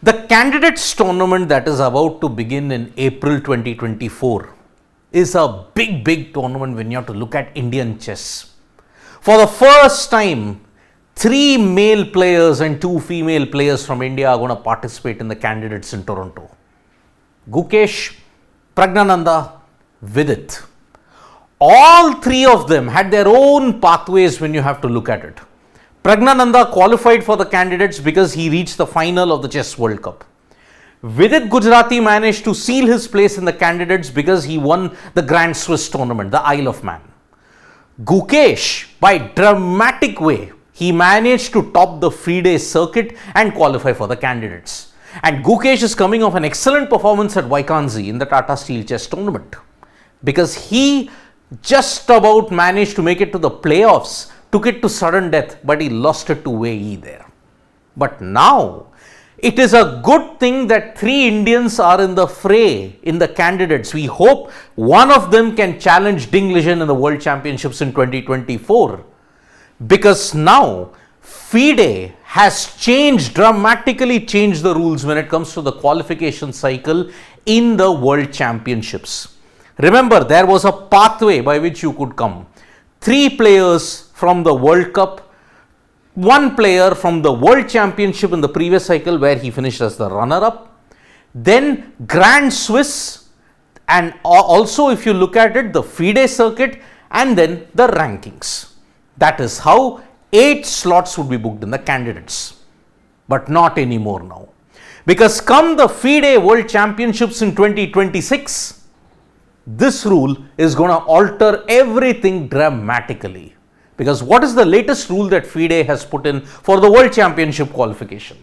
The candidates tournament that is about to begin in April 2024 is a big tournament when you have to look at Indian chess. For the first time, 3 male players and 2 female players from India are going to participate in the candidates in Toronto. Gukesh, Pragnananda, Vidit. All 3 of them had their own pathways when you have to look at it. Pragnananda qualified for the candidates because he reached the final of the Chess World Cup. Vidit Gujarati managed to seal his place in the candidates because he won the Grand Swiss tournament, the Isle of Man. Gukesh, by dramatic way, he managed to top the FIDE circuit and qualify for the candidates. And Gukesh is coming off an excellent performance at Vaikanzi in the Tata Steel Chess Tournament because he just about managed to make it to the playoffs, took it to sudden death, but he lost it to Wei Yi there. But now, it is a good thing that 3 Indians are in the fray in the candidates. We hope one of them can challenge Ding Liren in the World Championships in 2024. Because now, FIDE has dramatically changed the rules when it comes to the qualification cycle in the World Championships. Remember, there was a pathway by which you could come. 3 players from the World Cup, 1 player from the World Championship in the previous cycle where he finished as the runner-up, then Grand Swiss, and also if you look at it, the FIDE circuit, and then the rankings. That is how 8 slots would be booked in the candidates. But not anymore now. Because come the FIDE World Championships in 2026, this rule is going to alter everything dramatically. Because what is the latest rule that FIDE has put in for the World Championship qualification?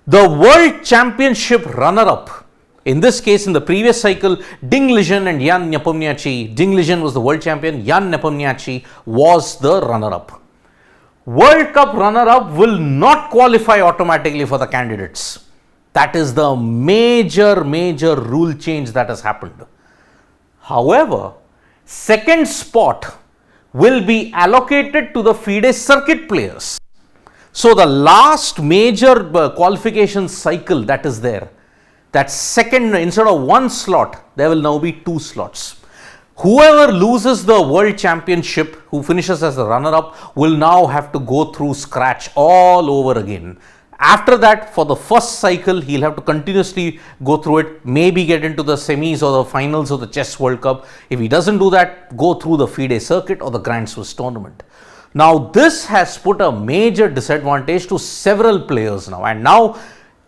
The World Championship runner-up, in this case in the previous cycle, Ding Liren and Jan Nepomniachtchi, Ding Liren was the world champion, Jan Nepomniachtchi was the runner-up. World Cup runner-up will not qualify automatically for the candidates. That is the major rule change that has happened. However, second spot will be allocated to the FIDE circuit players. So the last major qualification cycle that is there, that second, instead of 1 slot, there will now be 2 slots. Whoever loses the World Championship, who finishes as the runner-up, will now have to go through scratch all over again. After that, for the first cycle, he'll have to continuously go through it, maybe get into the semis or the finals of the Chess World Cup. If he doesn't do that, go through the FIDE circuit or the Grand Swiss tournament. Now, this has put a major disadvantage to several players now, and now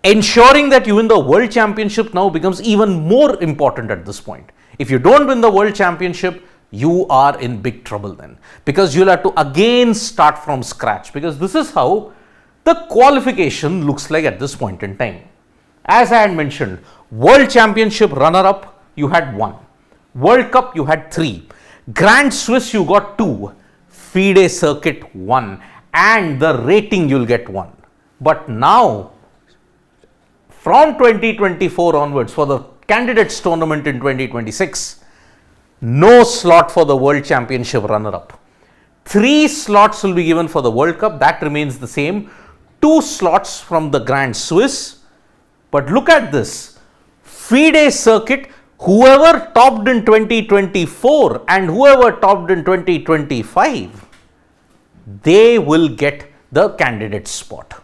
ensuring that you win the World Championship now becomes even more important at this point. If you don't win the World Championship, you are in big trouble then, because you'll have to again start from scratch, because this is how the qualification looks like at this point in time. As I had mentioned, World Championship runner-up, you had 1. World Cup, you had 3. Grand Swiss, you got 2. FIDE circuit, 1. And the rating, you'll get 1. But now, from 2024 onwards, for the candidates tournament in 2026, no slot for the World Championship runner-up. 3 slots will be given for the World Cup, that remains the same. 2 slots from the Grand Swiss. But look at this, FIDE circuit, whoever topped in 2024 and whoever topped in 2025, they will get the candidate spot.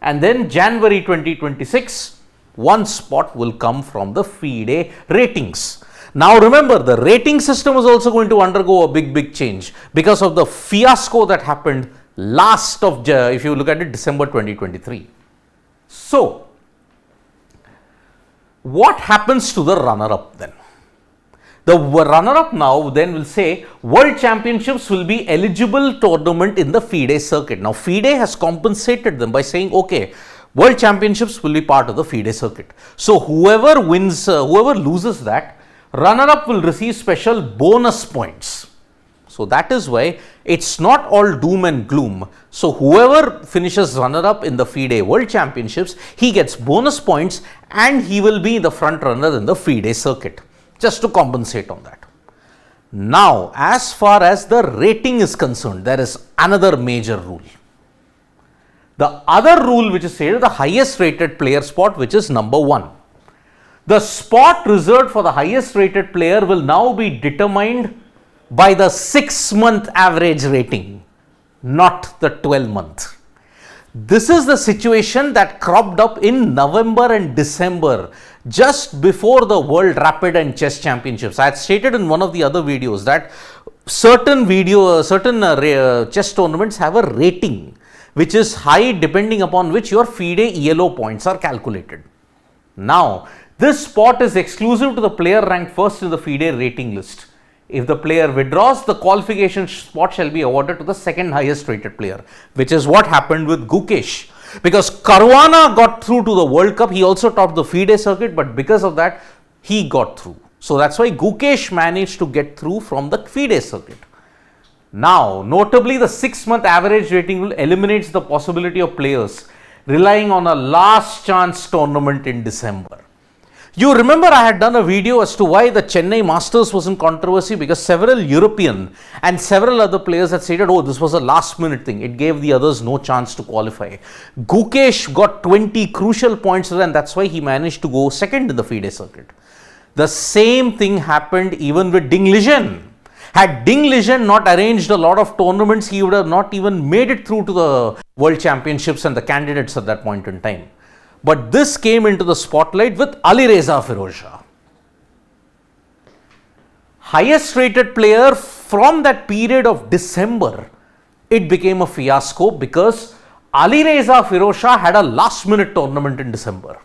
And then January 2026, 1 spot will come from the FIDE ratings. Now remember, the rating system is also going to undergo a big change because of the fiasco that happened last of, if you look at it, December 2023. So, what happens to the runner-up then? The runner-up now then will say World Championships will be eligible tournament in the FIDE circuit. Now, FIDE has compensated them by saying, okay, World Championships will be part of the FIDE circuit. So, whoever wins, whoever loses that, runner-up will receive special bonus points. So, that is why it's not all doom and gloom. So, whoever finishes runner-up in the FIDE World Championships, he gets bonus points and he will be the front runner in the FIDE circuit, just to compensate on that. Now, as far as the rating is concerned, there is another major rule. The other rule which is stated, the highest rated player spot, which is number 1. The spot reserved for the highest rated player will now be determined by the 6-month average rating, not the 12-month. This is the situation that cropped up in November and December, just before the World Rapid and Chess Championships. I had stated in one of the other videos that certain chess tournaments have a rating which is high, depending upon which your FIDE ELO points are calculated. Now, this spot is exclusive to the player ranked first in the FIDE rating list. If the player withdraws, the qualification spot shall be awarded to the second highest rated player, which is what happened with Gukesh. Because Caruana got through to the World Cup, he also topped the FIDE circuit, but because of that, he got through. So that's why Gukesh managed to get through from the FIDE circuit. Now, notably, the 6-month average rating will eliminate the possibility of players relying on a last chance tournament in December. You remember I had done a video as to why the Chennai Masters was in controversy, because several European and several other players had stated, oh, this was a last minute thing. It gave the others no chance to qualify. Gukesh got 20 crucial points and that's why he managed to go second in the FIDE circuit. The same thing happened even with Dinglish. Had Dinglish not arranged a lot of tournaments, he would have not even made it through to the World Championships and the candidates at that point in time. But this came into the spotlight with Alireza Firouzja. Highest rated player from that period of December, it became a fiasco because Alireza Firouzja had a last minute tournament in December.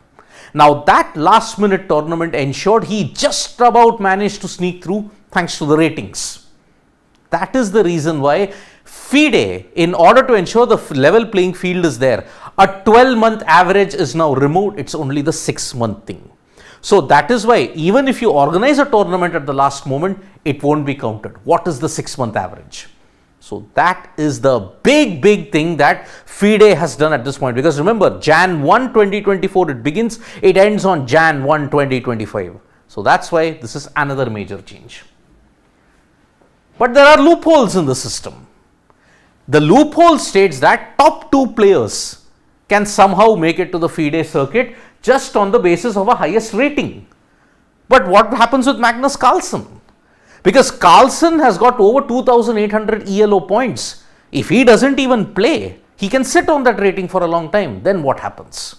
Now that last minute tournament ensured he just about managed to sneak through thanks to the ratings. That is the reason why FIDE, in order to ensure the level playing field is there, a 12-month average is now removed. It's only the 6-month thing. So that is why even if you organize a tournament at the last moment, it won't be counted. What is the 6-month average? So that is the big thing that FIDE has done at this point. Because remember, Jan 1, 2024 it begins, it ends on Jan 1, 2025. So that's why this is another major change. But there are loopholes in the system. The loophole states that top 2 players can somehow make it to the FIDE circuit just on the basis of a highest rating. But what happens with Magnus Carlsen? Because Carlsen has got over 2,800 ELO points. If he doesn't even play, he can sit on that rating for a long time. Then what happens?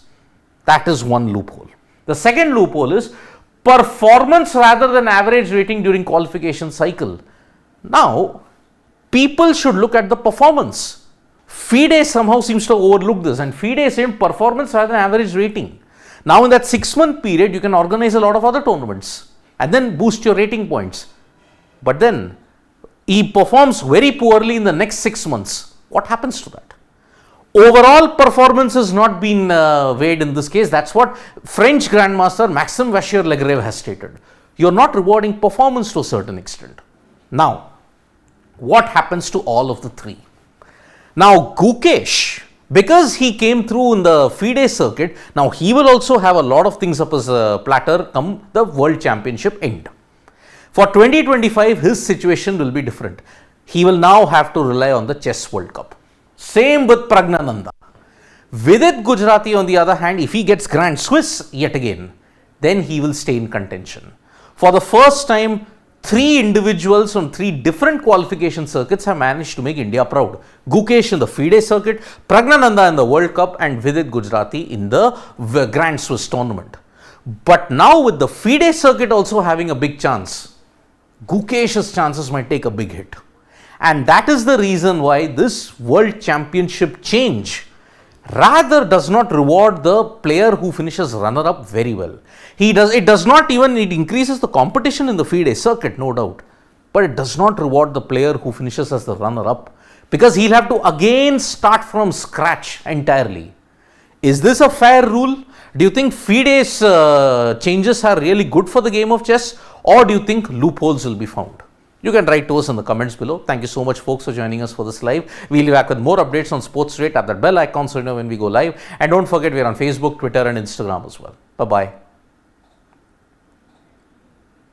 That is one loophole. The second loophole is performance rather than average rating during qualification cycle. Now, people should look at the performance. FIDE somehow seems to overlook this, and FIDE is saying performance rather than average rating. Now in that 6-month period, you can organize a lot of other tournaments and then boost your rating points. But then he performs very poorly in the next 6 months. What happens to that? Overall performance has not been weighed in this case. That's what French Grandmaster Maxime Vachier-Lagrave has stated. You're not rewarding performance to a certain extent. Now, what happens to all of the 3? Now, Gukesh, because he came through in the FIDE circuit, now he will also have a lot of things up his platter come the World Championship end. For 2025, his situation will be different. He will now have to rely on the Chess World Cup. Same with Pragnananda. Vidit Gujrati, on the other hand, if he gets Grand Swiss yet again, then he will stay in contention. For the first time, 3 individuals on 3 different qualification circuits have managed to make India proud. Gukesh in the FIDE circuit, Pragnananda in the World Cup, and Vidit Gujrati in the Grand Swiss tournament. But now with the FIDE circuit also having a big chance, Gukesh's chances might take a big hit. And that is the reason why this World Championship change rather does not reward the player who finishes runner-up very well. It increases the competition in the FIDE circuit, no doubt, but it does not reward the player who finishes as the runner-up, because he'll have to again start from scratch entirely. Is this a fair rule? Do you think FIDE's changes are really good for the game of chess, or do you think loopholes will be found? You can write to us in the comments below. Thank you so much, folks, for joining us for this live. We'll be back with more updates on Sports Today. Tap that bell icon so you know when we go live. And don't forget, we're on Facebook, Twitter, and Instagram as well. Bye-bye.